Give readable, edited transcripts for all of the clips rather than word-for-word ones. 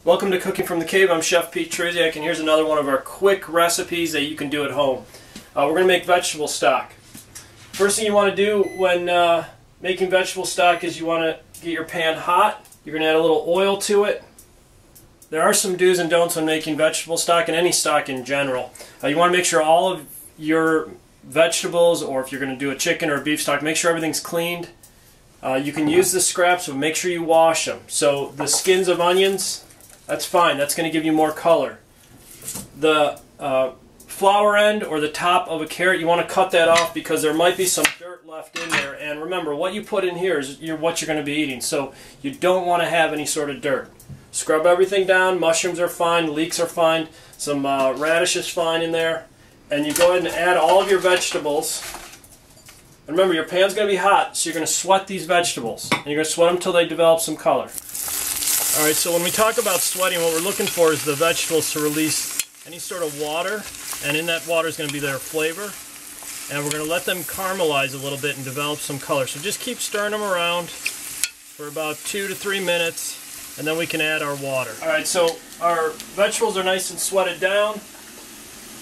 Welcome to Cooking from the Cave. I'm Chef Pete Truziak, and here's another one of our quick recipes that you can do at home. We're going to make vegetable stock. First thing you want to do when making vegetable stock is you want to get your pan hot. You're going to add a little oil to it. There are some do's and don'ts when making vegetable stock and any stock in general. You want to make sure all of your vegetables, or if you're going to do a chicken or a beef stock, make sure everything's cleaned. You can use the scraps, but make sure you wash them. So the skins of onions, that's fine. That's going to give you more color. The flower end or the top of a carrot, you want to cut that off because there might be some dirt left in there. And remember, what you put in here is what you're going to be eating. So you don't want to have any sort of dirt. Scrub everything down. Mushrooms are fine. Leeks are fine. Some radish is fine in there. And you go ahead and add all of your vegetables. And remember, your pan's going to be hot, so you're going to sweat these vegetables. And you're going to sweat them until they develop some color. Alright, so when we talk about sweating, what we're looking for is the vegetables to release any sort of water, and in that water is going to be their flavor. And we're going to let them caramelize a little bit and develop some color. So just keep stirring them around for about 2 to 3 minutes, and then we can add our water. Alright, so our vegetables are nice and sweated down.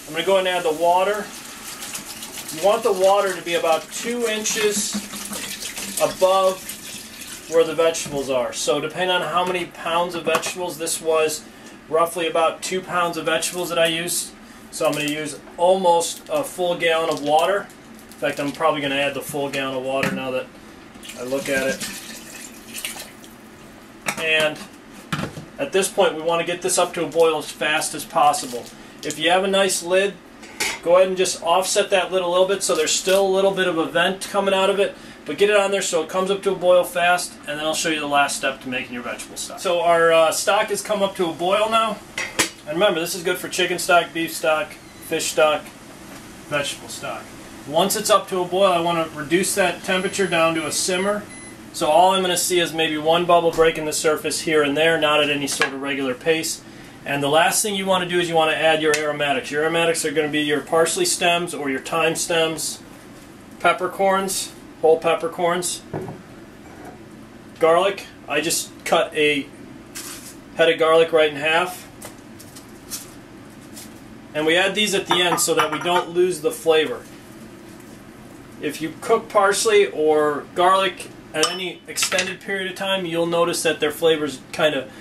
I'm going to go ahead and add the water. You want the water to be about 2 inches above where the vegetables are. So depending on how many pounds of vegetables, this was roughly about 2 pounds of vegetables that I used. So I'm going to use almost a full gallon of water. In fact, I'm probably going to add the full gallon of water now that I look at it. And at this point, we want to get this up to a boil as fast as possible. If you have a nice lid, go ahead and just offset that lid a little bit so there's still a little bit of a vent coming out of it. But get it on there so it comes up to a boil fast, and then I'll show you the last step to making your vegetable stock. So our stock has come up to a boil now. And remember, this is good for chicken stock, beef stock, fish stock, vegetable stock. Once it's up to a boil, I want to reduce that temperature down to a simmer. So all I'm going to see is maybe one bubble breaking the surface here and there, not at any sort of regular pace. And the last thing you want to do is you want to add your aromatics. Your aromatics are going to be your parsley stems or your thyme stems, peppercorns, whole peppercorns, garlic. I just cut a head of garlic right in half. And we add these at the end so that we don't lose the flavor. If you cook parsley or garlic at any extended period of time, you'll notice that their flavors kind of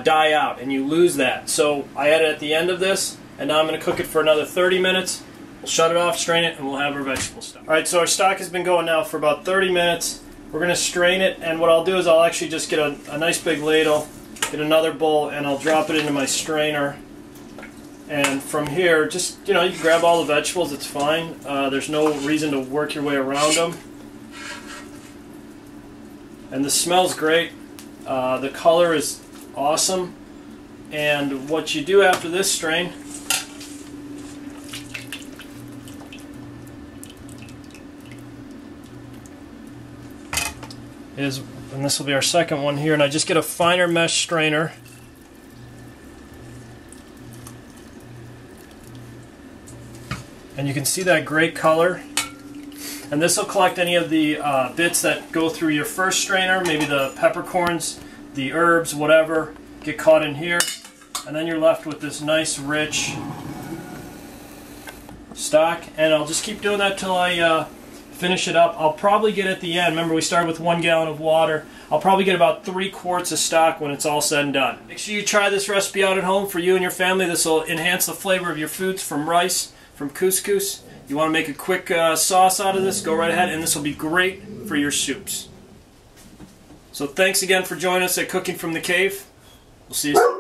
die out and you lose that. So I add it at the end of this, and now I'm going to cook it for another 30 minutes. We'll shut it off, strain it, and we'll have our vegetable stock. Alright, so our stock has been going now for about 30 minutes. We're going to strain it, and what I'll do is I'll actually just get a nice big ladle, get another bowl, and I'll drop it into my strainer. And from here, just, you can grab all the vegetables, it's fine. There's no reason to work your way around them. And the smell's great. The color is awesome. And what you do after this strain is, and this will be our second one here, and I just get a finer mesh strainer. And you can see that great color. And this will collect any of the bits that go through your first strainer, maybe the peppercorns, the herbs, whatever, get caught in here. And then you're left with this nice, rich stock. And I'll just keep doing that till I finish it up. I'll probably get at the end, remember we started with 1 gallon of water, I'll probably get about 3 quarts of stock when it's all said and done. Make sure you try this recipe out at home for you and your family. This will enhance the flavor of your foods, from rice, from couscous. You want to make a quick sauce out of this, go right ahead, and this will be great for your soups. So thanks again for joining us at Cooking from the Cave. We'll see you soon.